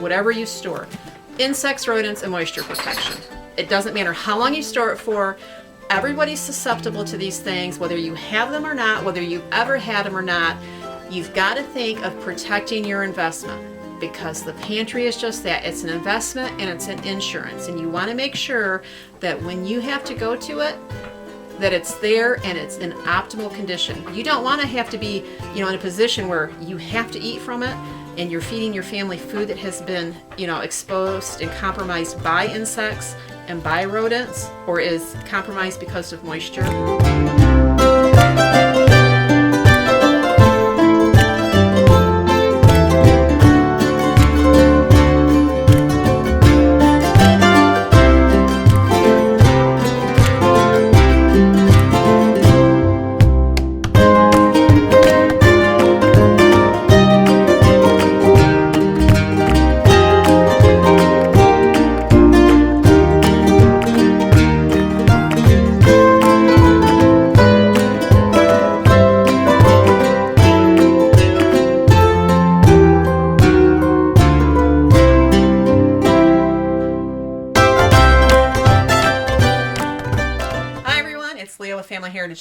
whatever you store. Insects, rodents, and moisture protection. It doesn't matter how long you store it for. Everybody's susceptible to these things, whether you have them or not, whether you've ever had them or not. You've got to think of protecting your investment, because the pantry is just that. It's an investment and it's an insurance, and you want to make sure that when you have to go to it, that it's there and it's in optimal condition. You don't want to have to be, in a position where you have to eat from it and you're feeding your family food that has been, exposed and compromised by insects and by rodents, or is compromised because of moisture.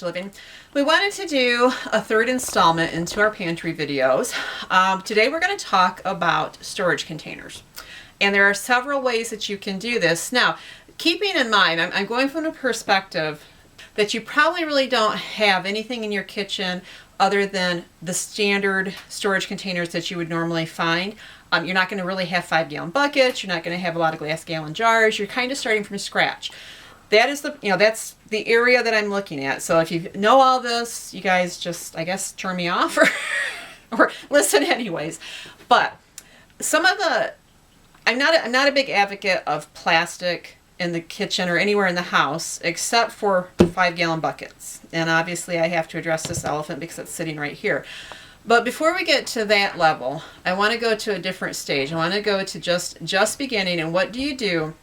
Living. We wanted to do a third installment into our pantry videos. Today we're going to talk about storage containers, and there are several ways that you can do this. Now, keeping in mind, I'm going from a perspective that you probably really don't have anything in your kitchen other than the standard storage containers that you would normally find. You're not going to really have 5-gallon buckets. You're not going to have a lot of glass gallon jars. You're kind of starting from scratch. That is that's the area that I'm looking at. So if you know all this, you guys just, I guess, turn me off or listen anyways. But some of the, I'm not a big advocate of plastic in the kitchen or anywhere in the house except for 5-gallon buckets. And obviously I have to address this elephant because it's sitting right here. But before we get to that level, I want to go to a different stage. I want to go to just beginning, and what do you do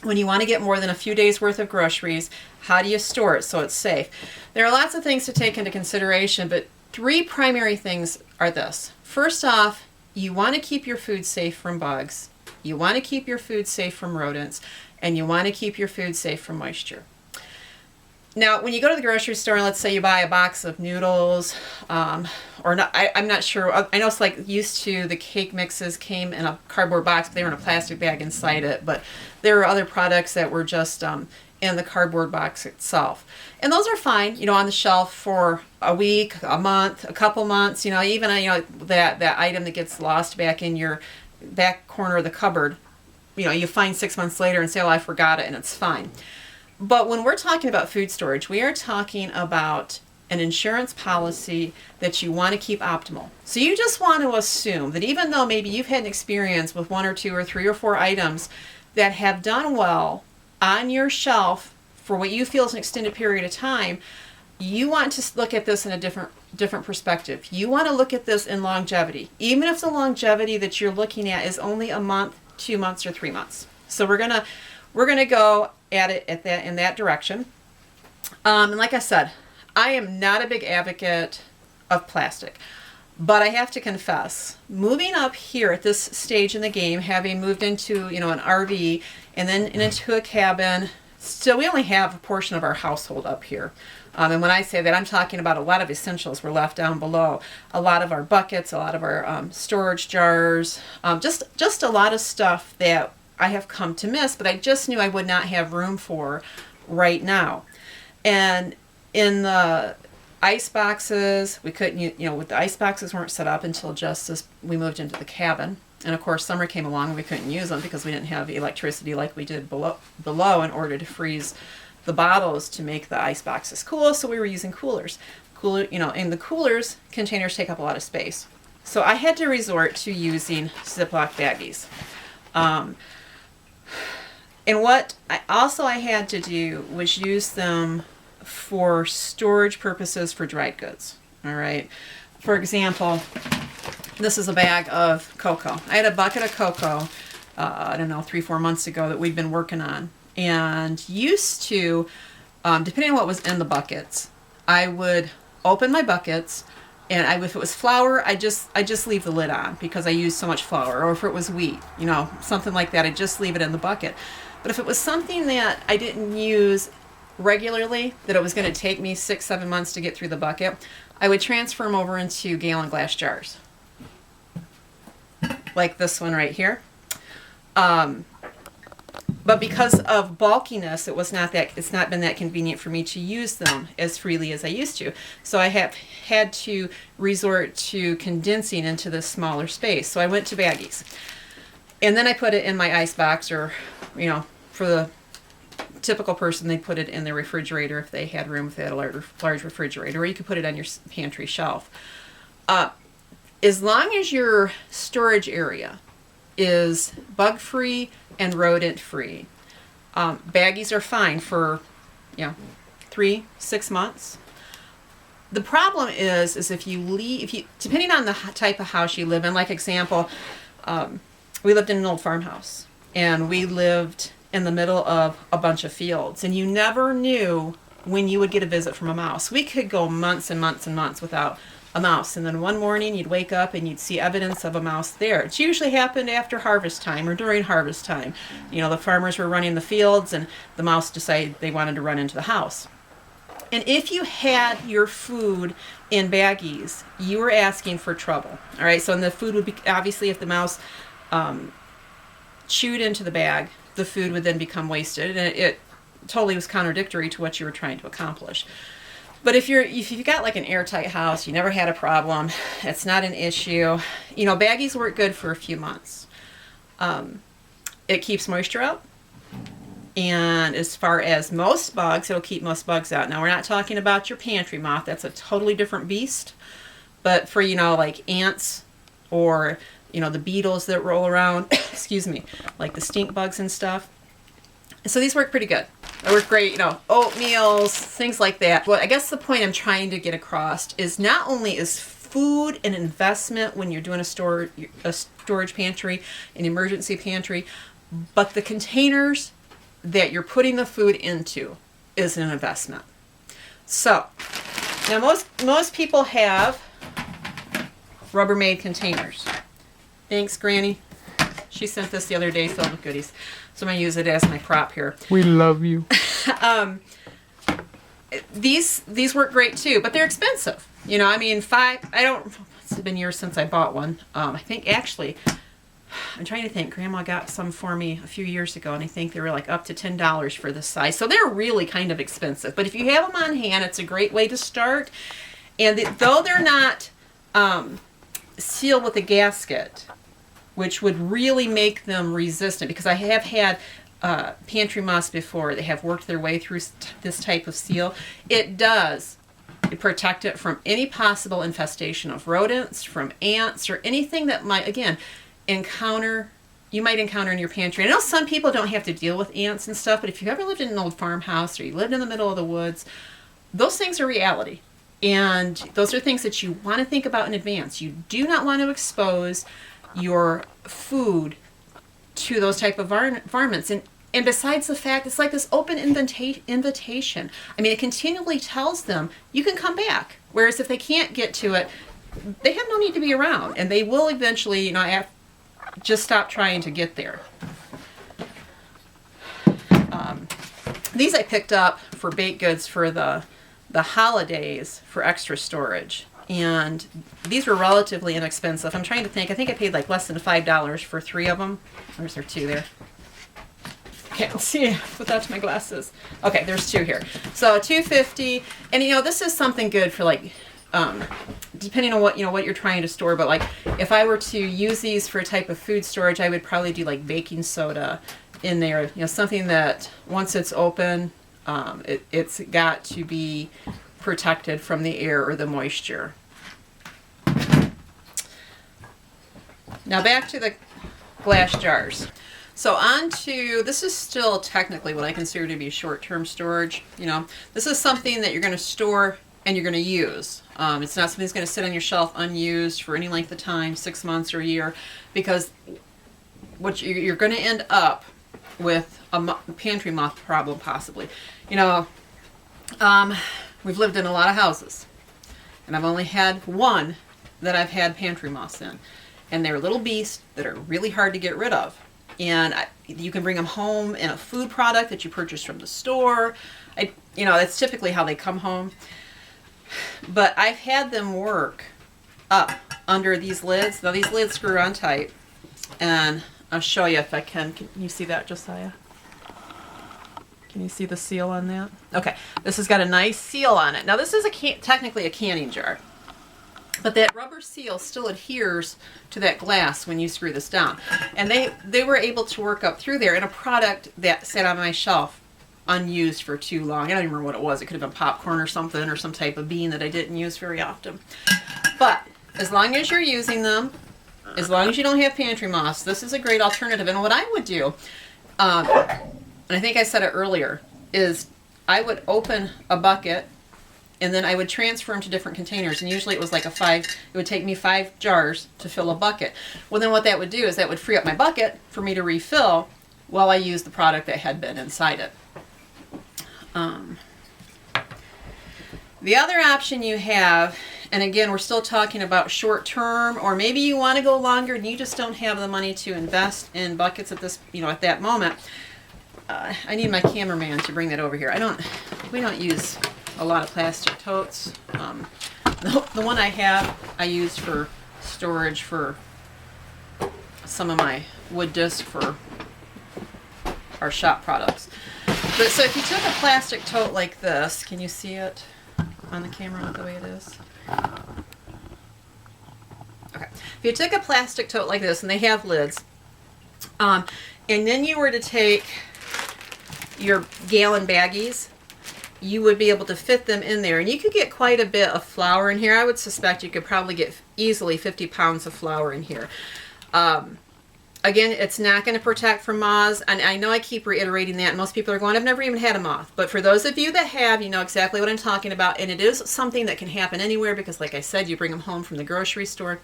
when you want to get more than a few days worth of groceries? How do you store it so it's safe? There are lots of things to take into consideration, but 3 primary things are this. First off, you want to keep your food safe from bugs. You want to keep your food safe from rodents, and you want to keep your food safe from moisture. Now, when you go to the grocery store, let's say you buy a box of noodles, or not, I'm not sure. I know it's like used to the cake mixes came in a cardboard box, but they were in a plastic bag inside it. But there were other products that were just in the cardboard box itself. And those are fine, on the shelf for a week, a month, a couple months, even, that item that gets lost back in your back corner of the cupboard, you find 6 months later and say, oh, I forgot it, and it's fine. But when we're talking about food storage, we are talking about an insurance policy that you want to keep optimal. So you just want to assume that even though maybe you've had an experience with 1 or 2 or 3 or 4 items that have done well on your shelf for what you feel is an extended period of time, you want to look at this in a different perspective. You want to look at this in longevity, even if the longevity that you're looking at is only a month, 2 months, or 3 months. So we're gonna go at it in that direction. And like I said, I am not a big advocate of plastic, but I have to confess, moving up here at this stage in the game, having moved into an RV and then into a cabin, still we only have a portion of our household up here. And when I say that, I'm talking about a lot of essentials were left down below. A lot of our buckets, a lot of our storage jars, just a lot of stuff that I have come to miss, but I just knew I would not have room for right now. And in the ice boxes, we couldn't, with the ice boxes weren't set up until just as we moved into the cabin. And of course, summer came along and we couldn't use them because we didn't have electricity like we did below in order to freeze the bottles to make the ice boxes cool. So we were using coolers. In the coolers, containers take up a lot of space. So I had to resort to using Ziploc baggies. And what I had to do was use them for storage purposes for dried goods. All right. For example, this is a bag of cocoa. I had a bucket of cocoa, 3-4 months ago that we'd been working on. And used to, depending on what was in the buckets, I would open my buckets And if it was flour, I just leave the lid on because I use so much flour. Or if it was wheat, you know, something like that, I just leave it in the bucket. But if it was something that I didn't use regularly, that it was going to take me 6-7 months to get through the bucket, I would transfer them over into gallon glass jars, like this one right here. But because of bulkiness, it's not been that convenient for me to use them as freely as I used to. So I have had to resort to condensing into this smaller space. So I went to baggies. And then I put it in my ice box, or, you know, for the typical person, they put it in their refrigerator if they had room, if they had a large refrigerator, or you could put it on your pantry shelf. As long as your storage area is bug-free and rodent-free, baggies are fine for, you know, 3-6 months. The problem is if you depending on the type of house you live in, like example, we lived in an old farmhouse, and we lived in the middle of a bunch of fields, and you never knew when you would get a visit from a mouse. We could go months and months and months without a mouse, and then one morning you'd wake up and you'd see evidence of a mouse there. It usually happened after harvest time or during harvest time. You know, the farmers were running the fields and the mouse decided they wanted to run into the house. And if you had your food in baggies, you were asking for trouble. All right, so and the food would be, obviously if the mouse chewed into the bag, the food would then become wasted, and it totally was contradictory to what you were trying to accomplish. But if you've got like an airtight house, you never had a problem, it's not an issue, you know, baggies work good for a few months. It keeps moisture out, and as far as most bugs, it'll keep most bugs out. Now, we're not talking about your pantry moth, that's a totally different beast. But for, you know, like ants, or, you know, the beetles that roll around, excuse me, like the stink bugs and stuff. So these work pretty good. They work great, you know, oatmeals, things like that. Well, I guess the point I'm trying to get across is not only is food an investment when you're doing a storage pantry, an emergency pantry, but the containers that you're putting the food into is an investment. So now most people have Rubbermaid containers. Thanks, Granny. She sent this the other day filled with goodies. So I'm going to use it as my prop here. We love you. These work great too, but they're expensive. You know, I mean, it's been years since I bought one. I think actually, I'm trying to think, Grandma got some for me a few years ago, and I think they were like up to $10 for this size. So they're really kind of expensive. But if you have them on hand, it's a great way to start. And though they're not sealed with a gasket, which would really make them resistant, because I have had pantry moths before that have worked their way through this type of seal. It does protect it from any possible infestation of rodents, from ants, or anything that might, again, you might encounter in your pantry. I know some people don't have to deal with ants and stuff, but if you've ever lived in an old farmhouse or you lived in the middle of the woods, those things are reality. And those are things that you want to think about in advance. You do not want to expose your food to those type of varmints. And besides the fact, it's like this open invitation. I mean, it continually tells them, you can come back. Whereas if they can't get to it, they have no need to be around. And they will eventually, you know, just stop trying to get there. These I picked up for baked goods for the holidays for extra storage. And these were relatively inexpensive. I'm trying to think. I think I paid like less than $5 for 3 of them. Or is there 2 there? Can't see without my glasses. Okay, there's 2 here. So $2.50. And you know, this is something good for like, depending on what you're trying to store. But like, if I were to use these for a type of food storage, I would probably do like baking soda in there. You know, something that once it's open, it's got to be protected from the air or the moisture. Now back to the glass jars. So this is still technically what I consider to be short-term storage. You know, this is something that you're going to store and you're going to use. It's not something that's going to sit on your shelf unused for any length of time, 6 months or a year, because what you're going to end up with a pantry moth problem possibly. You know, we've lived in a lot of houses. and I've only had one that I've had pantry moths in. And they're little beasts that are really hard to get rid of. And you can bring them home in a food product that you purchase from the store. You know, that's typically how they come home. But I've had them work up under these lids. Now these lids screw on tight. And I'll show you if I can. Can you see that, Josiah? Can you see the seal on that? Okay, this has got a nice seal on it. Now this is technically a canning jar. But that rubber seal still adheres to that glass when you screw this down. And they were able to work up through there in a product that sat on my shelf unused for too long. I don't even remember what it was. It could have been popcorn or something, or some type of bean that I didn't use very often. But as long as you're using them, as long as you don't have pantry moths, this is a great alternative. And what I would do, and I think I said it earlier, is I would open a bucket and then I would transfer them to different containers. And usually it was like it would take me 5 jars to fill a bucket. Well, then what that would do is that would free up my bucket for me to refill while I used the product that had been inside it. The other option you have, and again, we're still talking about short term, or maybe you want to go longer and you just don't have the money to invest in buckets at that moment. I need my cameraman to bring that over here. We don't use a lot of plastic totes. The one I have, I use for storage for some of my wood disc for our shop products. But so if you took a plastic tote like this, can you see it on the camera the way it is? Okay. If you took a plastic tote like this, and they have lids, and then you were to take your gallon baggies, you would be able to fit them in there, and you could get quite a bit of flour in here. I would suspect you could probably get easily 50 pounds of flour in here. Again, it's not going to protect from moths, and I know I keep reiterating that, and most people are going, I've never even had a moth. But for those of you that have, you know exactly what I'm talking about, and it is something that can happen anywhere because, like I said, you bring them home from the grocery store.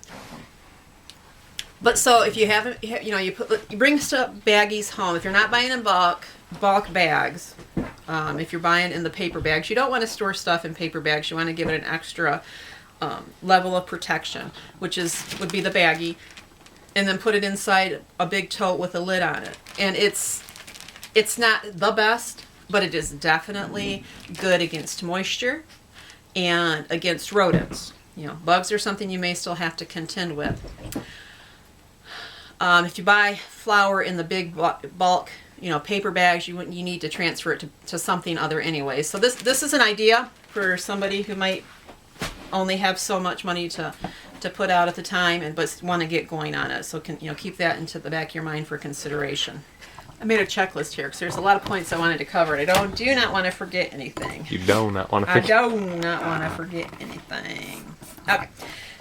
But so if you haven't, you know, you bring stuff, baggies home. If you're not buying in bulk bags, if you're buying in the paper bags, you don't want to store stuff in paper bags. You want to give it an extra level of protection, which would be the baggie, and then put it inside a big tote with a lid on it. And it's not the best, but it is definitely good against moisture and against rodents. You know, bugs are something you may still have to contend with. If you buy flour in the big bulk, you know, paper bags, you need to transfer it to something other anyway. So this is an idea for somebody who might only have so much money to put out at the time, but want to get going on it. So keep that into the back of your mind for consideration. I made a checklist here because there's a lot of points I wanted to cover. I do not want to forget anything. You do not want to forget. I do not want to forget anything. Okay.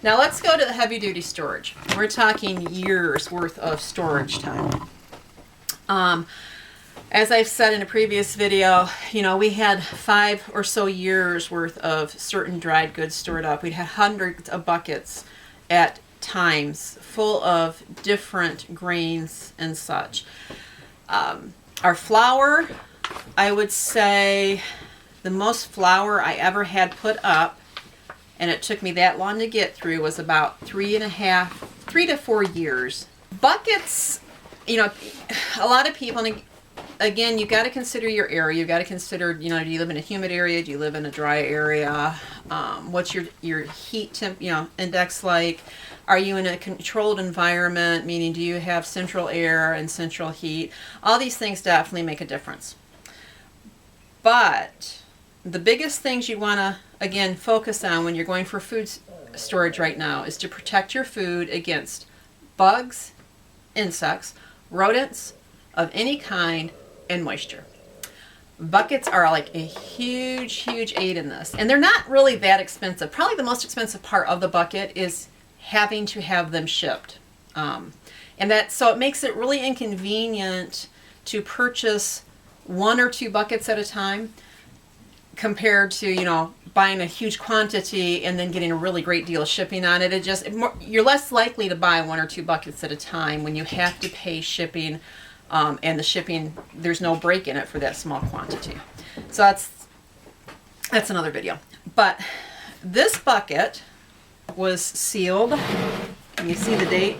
Now let's go to the heavy duty storage. We're talking years worth of storage time. As I've said in a previous video, you know, we had 5 or so years worth of certain dried goods stored up. We'd had hundreds of buckets at times full of different grains and such. Our flour, I would say the most flour I ever had put up, and it took me that long to get through, was about 3 to 4 years. Buckets, you know, a lot of people, and again, you've got to consider your area. You've got to consider, you know, do you live in a humid area? Do you live in a dry area? What's your heat temp, index like? Are you in a controlled environment? Meaning, do you have central air and central heat? All these things definitely make a difference. But the biggest things you want to, again, focus on when you're going for food storage right now is to protect your food against bugs, insects, rodents of any kind, and moisture. Buckets are like a huge aid in this, and they're not really that expensive. Probably the most expensive part of the bucket is having to have them shipped, so it makes it really inconvenient to purchase 1 or 2 buckets at a time compared to, you know, buying a huge quantity and then getting a really great deal of shipping on it. You're less likely to buy 1 or 2 buckets at a time when you have to pay shipping. And the shipping, there's no break in it for that small quantity. So that's another video. But this bucket was sealed. Can you see the date?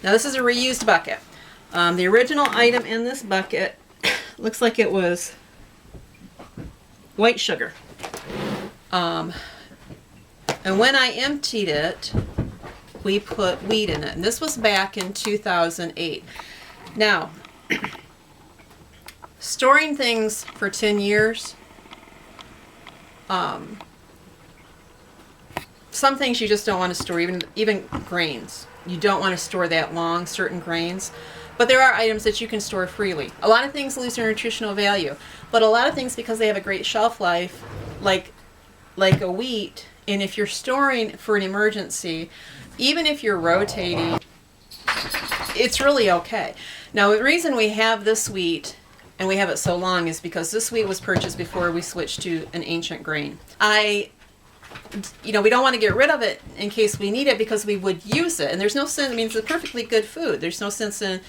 Now this is a reused bucket. The original item in this bucket looks like it was white sugar. And when I emptied it, we put wheat in it. And this was back in 2008. Now, storing things for 10 years, some things you just don't want to store, even grains. You don't want to store that long, certain grains. But there are items that you can store freely. A lot of things lose their nutritional value. But a lot of things, because they have a great shelf life, like a wheat, and if you're storing for an emergency, even if you're rotating, it's really okay. Now, the reason we have this wheat and we have it so long is because this wheat was purchased before we switched to an ancient grain. We don't want to get rid of it in case we need it because we would use it. And there's no sense, I mean, it's a perfectly good food. There's no sense in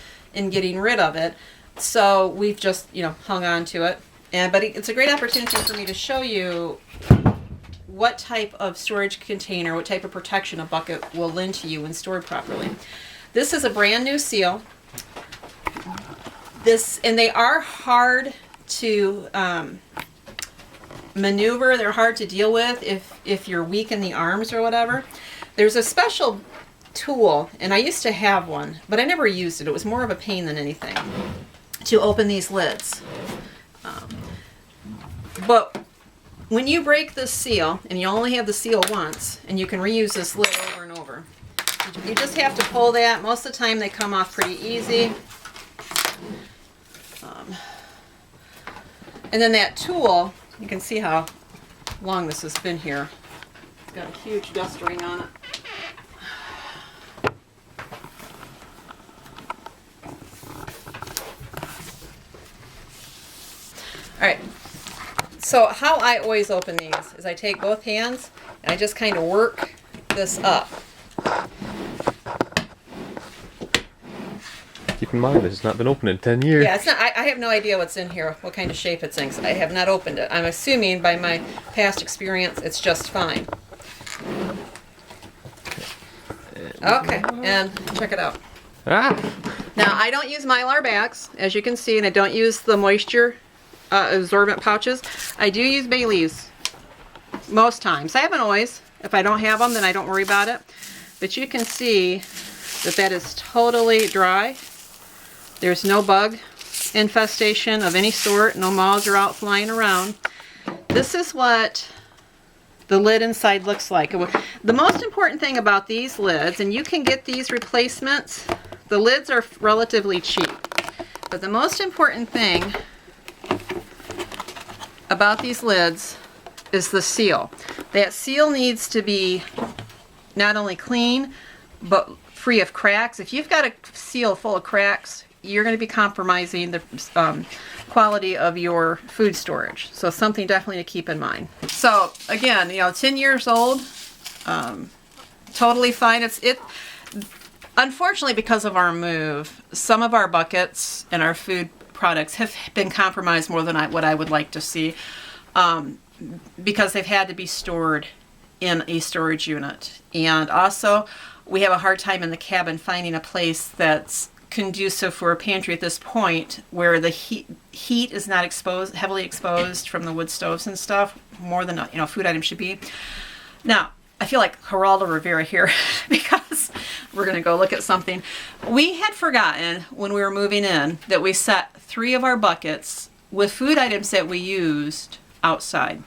getting rid of it. So we've just, hung on to it. But it's a great opportunity for me to show you what type of storage container, what type of protection a bucket will lend to you when stored properly. This is a brand new seal. And they are hard to maneuver. They're hard to deal with if you're weak in the arms or whatever. There's a special tool, and I used to have one, but I never used it. It was more of a pain than anything to open these lids. But when you break this seal, and you only have the seal once, and you can reuse this lid over and over, you just have to pull that. Most of the time they come off pretty easy. And then that tool, you can see how long this has been here. It's got a huge dust ring on it. Alright, so how I always open these is I take both hands and I just kind of work this up. Keep in mind, this has not been opened in 10 years. Yeah, it's not. I have no idea what's in here, what kind of shape it's in, 'cause I have not opened it. I'm assuming by my past experience it's just fine. Okay, and check it out. Ah! Now, I don't use Mylar bags, as you can see, and I don't use the moisture absorbent pouches. I do use bay leaves most times. I haven't always. If I don't have them, then I don't worry about it. But you can see that is totally dry. There's no bug infestation of any sort. No moths are out flying around. This is what the lid inside looks like. The most important thing about these lids, and you can get these replacements, the lids are relatively cheap. But the most important thing about these lids is the seal. That seal needs to be not only clean, but free of cracks. If you've got a seal full of cracks, you're going to be compromising the quality of your food storage. So something definitely to keep in mind. So again, 10 years old, totally fine. Unfortunately, because of our move, some of our buckets and our food products have been compromised more than what I would like to see, because they've had to be stored in a storage unit. And also, we have a hard time in the cabin finding a place that's conducive for a pantry at this point, where the heat is not heavily exposed from the wood stoves and stuff, more than food items should be. Now, I feel like Geraldo Rivera here because we're going to go look at something. We had forgotten when we were moving in that we set 3 of our buckets with food items that we used outside.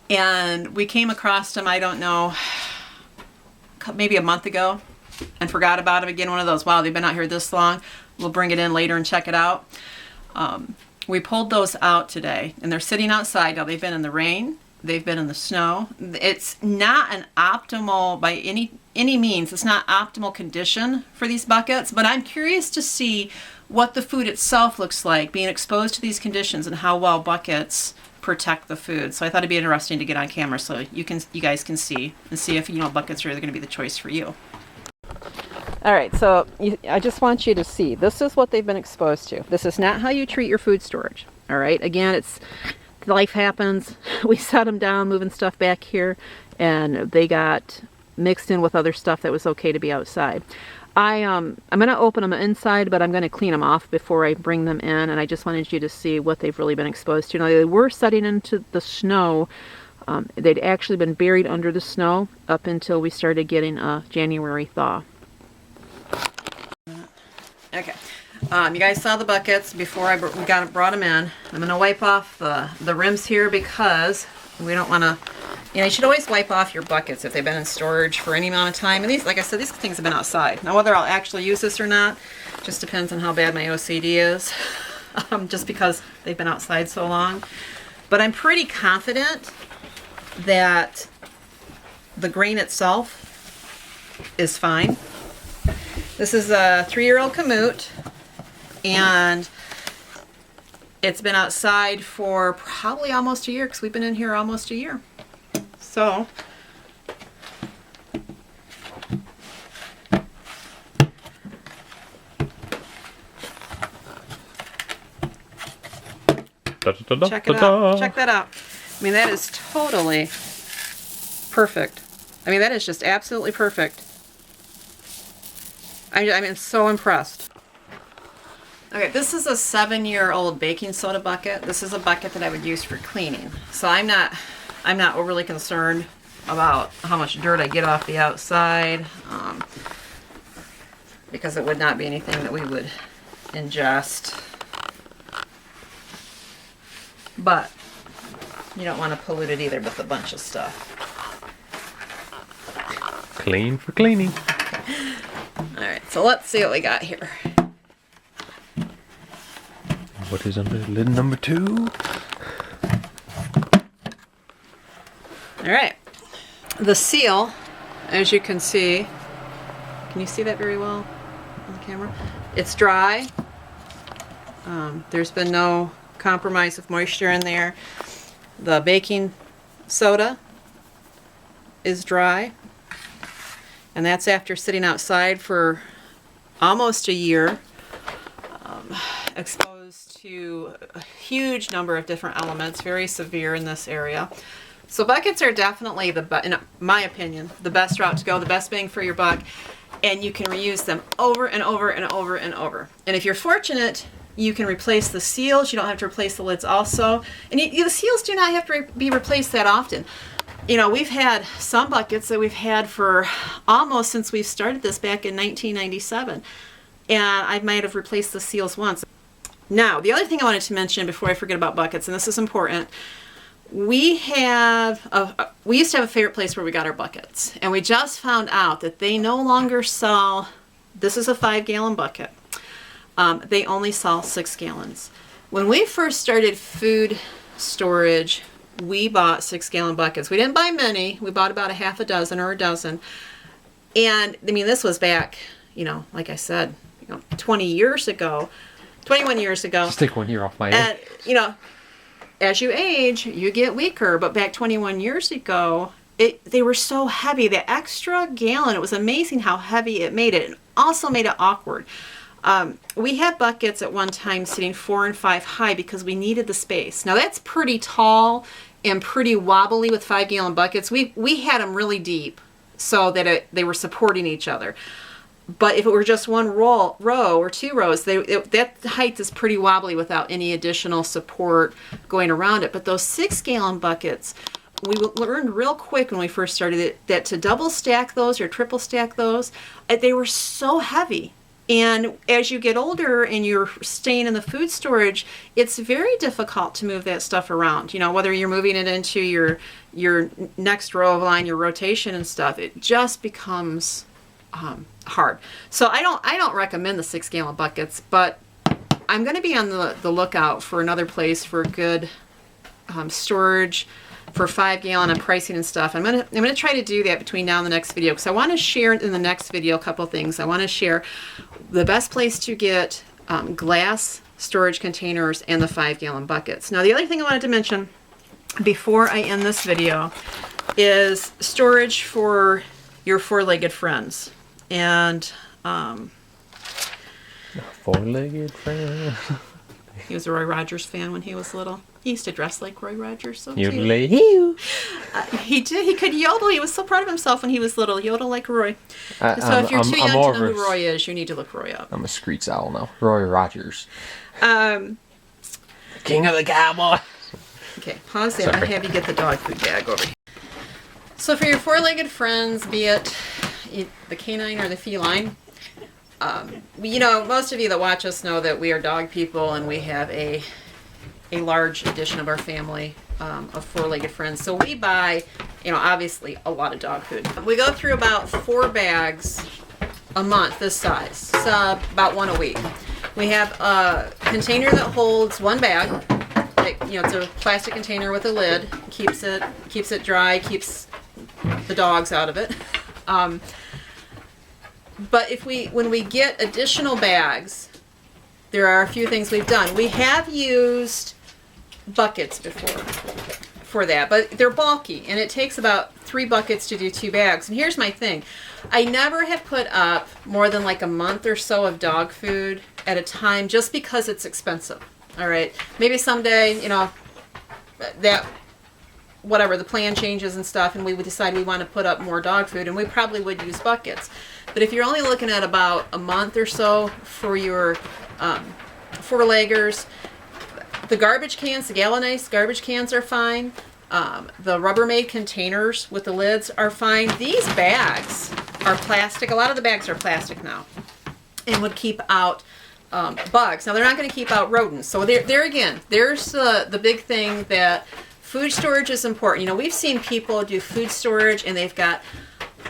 And we came across them, I don't know, maybe a month ago, and forgot about them again. One of those, wow, they've been out here this long. We'll bring it in later and check it out. We pulled those out today, and they're sitting outside. Now, they've been in the rain. They've been in the snow. It's not an optimal, by any means, it's not optimal condition for these buckets, but I'm curious to see what the food itself looks like being exposed to these conditions and how well buckets protect the food. So I thought it'd be interesting to get on camera so you guys can see if buckets are really going to be the choice for you. All right, so I just want you to see, this is what they've been exposed to. This is not how you treat your food storage. All right, again, life happens. We set them down, moving stuff back here, and they got mixed in with other stuff that was okay to be outside. I'm going to open them inside, but I'm going to clean them off before I bring them in, and I just wanted you to see what they've really been exposed to. Now, they were setting into the snow. They'd actually been buried under the snow up until we started getting a January thaw. Okay. You guys saw the buckets before I brought them in. I'm going to wipe off the rims here because we don't want to, you should always wipe off your buckets if they've been in storage for any amount of time. And these, like I said, these things have been outside. Now, whether I'll actually use this or not just depends on how bad my OCD is, just because they've been outside so long. But I'm pretty confident that the grain itself is fine. This is a 3-year-old CALUMET, and it's been outside for probably almost a year because we've been in here almost a year. So, check it out. Check that out. I mean, that is totally perfect. I mean, that is just absolutely perfect. I'm so impressed. Okay, this is a 7-year-old baking soda bucket. This is a bucket that I would use for cleaning. So I'm not overly concerned about how much dirt I get off the outside, because it would not be anything that we would ingest. But you don't want to pollute it either with a bunch of stuff. Clean for cleaning. Alright, so let's see what we got here. What is under lid number 2? Alright. The seal, as you can see, can you see that very well on the camera? It's dry. There's been no compromise of moisture in there. The baking soda is dry. And that's after sitting outside for almost a year, exposed to a huge number of different elements, very severe in this area. So buckets are definitely, in my opinion, the best route to go, the best bang for your buck, and you can reuse them over and over and over and over. And if you're fortunate, you can replace the seals. You don't have to replace the lids also. And the seals do not have to be replaced that often. We've had some buckets that we've had for almost since we've started this back in 1997. And I might have replaced the seals once. Now, the other thing I wanted to mention before I forget about buckets, and this is important, we used to have a favorite place where we got our buckets. And we just found out that they no longer sell, this is a 5-gallon bucket. They only sell 6 gallons. When we first started food storage, we bought 6-gallon buckets. We didn't buy many. We bought about a half a dozen or a dozen. And I mean, this was back, like I said, 20 years ago, 21 years ago. Just take 1 year off my and, age. As you age, you get weaker. But back 21 years ago, they were so heavy. The extra gallon, it was amazing how heavy it made it. It also made it awkward. We had buckets at one time sitting 4 and 5 high because we needed the space. Now that's pretty tall and pretty wobbly with 5-gallon buckets. We had them really deep so that they were supporting each other. But if it were just one row or 2 rows, that height is pretty wobbly without any additional support going around it. But those 6-gallon buckets, we learned real quick when we first started it that to double stack those or triple stack those, they were so heavy. And as you get older and you're staying in the food storage, it's very difficult to move that stuff around. Whether you're moving it into your next row of line, your rotation and stuff, it just becomes hard. So I don't recommend the 6-gallon buckets, but I'm going to be on the lookout for another place for good storage for 5-gallon and pricing and stuff. I'm gonna try to do that between now and the next video because I want to share in the next video a couple of things. I want to share the best place to get glass storage containers and the 5-gallon buckets. Now the other thing I wanted to mention before I end this video is storage for your 4-legged friends. And 4-legged friend. He was a Roy Rogers fan when he was little. He used to dress like Roy Rogers. So You cute. lay. He did. He could yodel. He was so proud of himself when he was little. Yodel like Roy. So if you're too young to know who Roy is, you need to look Roy up. I'm a Screech Owl now. Roy Rogers. King of the Cowboys. Okay, pause there. I have you get the dog food bag over here. So for your four-legged friends, be it the canine or the feline, you know, most of you that watch us know that we are dog people, and we have a large addition of our family of four-legged friends. So we buy, you know, obviously a lot of dog food. We go through about 4 bags a month this size, so about 1 a week. We have a container that holds 1 bag. You know, it's a plastic container with a lid. Keeps it dry, keeps the dogs out of it. But when we get additional bags, there are a few things we've done. We have used buckets before for that, but they're bulky, and it takes about 3 buckets to do 2 bags. And here's my thing. I never have put up more than like a month or so of dog food at a time, just because it's expensive. All right, maybe someday, you know, that whatever, the plan changes and stuff, and we would decide we want to put up more dog food, and we probably would use buckets. But if you're only looking at about a month or so for your four-leggers, the garbage cans, the gallonized garbage cans are fine. The Rubbermaid containers with the lids are fine. These bags are plastic. A lot of the bags are plastic now, and would keep out bugs. Now, they're not going to keep out rodents. So there again, there's the big thing that food storage is important. You know, we've seen people do food storage, and they've got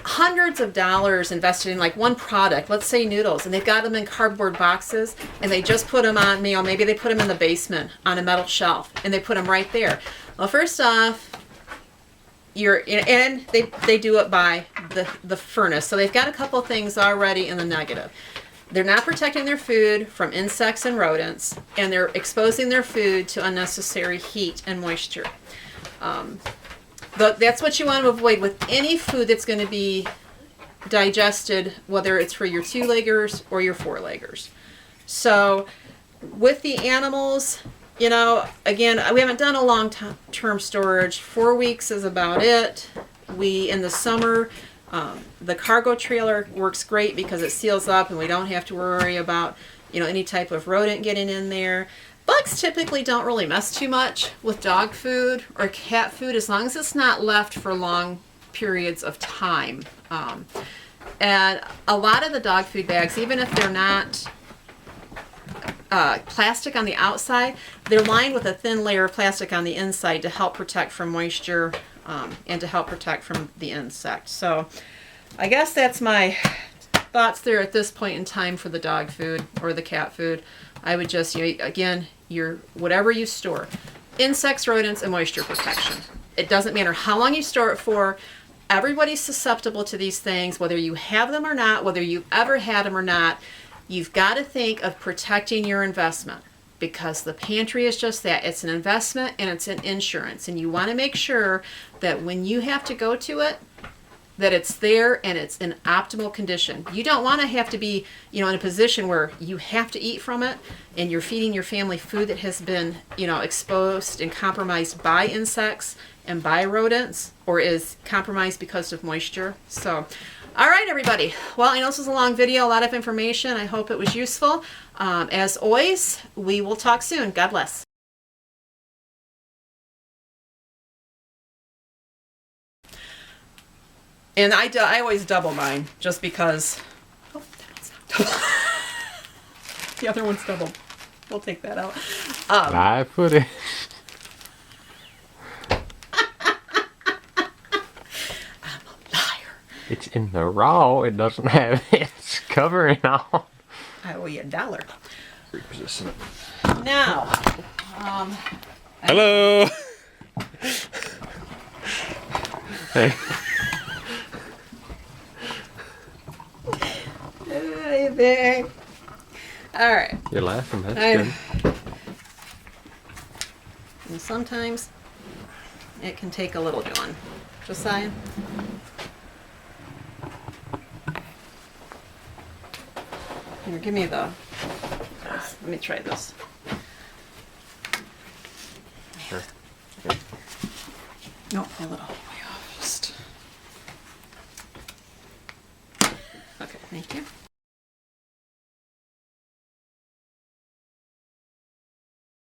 hundreds of dollars invested in like one product, let's say noodles, and they've got them in cardboard boxes, and they just put them on, you know, maybe they put them in the basement on a metal shelf, and they put them right there. Well, first off, and they do it by the furnace, so they've got a couple things already in the negative. They're not protecting their food from insects and rodents, and they're exposing their food to unnecessary heat and moisture. That's what you want to avoid with any food that's going to be digested, whether it's for your 2-leggers or your 4-leggers. So with the animals, you know, again, we haven't done a long-term storage. 4 weeks is about it. In the summer, the cargo trailer works great because it seals up, and we don't have to worry about, you know, any type of rodent getting in there. Bugs typically don't really mess too much with dog food or cat food, as long as it's not left for long periods of time. And a lot of the dog food bags, even if they're not plastic on the outside, they're lined with a thin layer of plastic on the inside to help protect from moisture and to help protect from the insect. So I guess that's my thoughts there at this point in time for the dog food or the cat food. I would just, you know, again, whatever you store, insects, rodents, and moisture protection. It doesn't matter how long you store it for. Everybody's susceptible to these things, whether you have them or not, whether you've ever had them or not. You've got to think of protecting your investment, because the pantry is just that. It's an investment, and it's an insurance, and you want to make sure that when you have to go to it, that it's there and it's in optimal condition. You don't want to have to be, you know, in a position where you have to eat from it, and you're feeding your family food that has been, you know, exposed and compromised by insects and by rodents, or is compromised because of moisture. So, all right, everybody. Well, I know this was a long video, a lot of information. I hope it was useful. As always, we will talk soon. God bless. And I always double mine, just because. Oh, that one's not double. The other one's double. We'll take that out. Live footage. I'm a liar. It's in the raw. It doesn't have its covering on. I owe you $1. Reposition it. Now, Hello. Hey. Hey, babe. All right. You're laughing. That's good. And sometimes it can take a little doing. Just saying. Here, give me the. Let me try this. All Don't pull it all the way off. Just. Okay, thank you.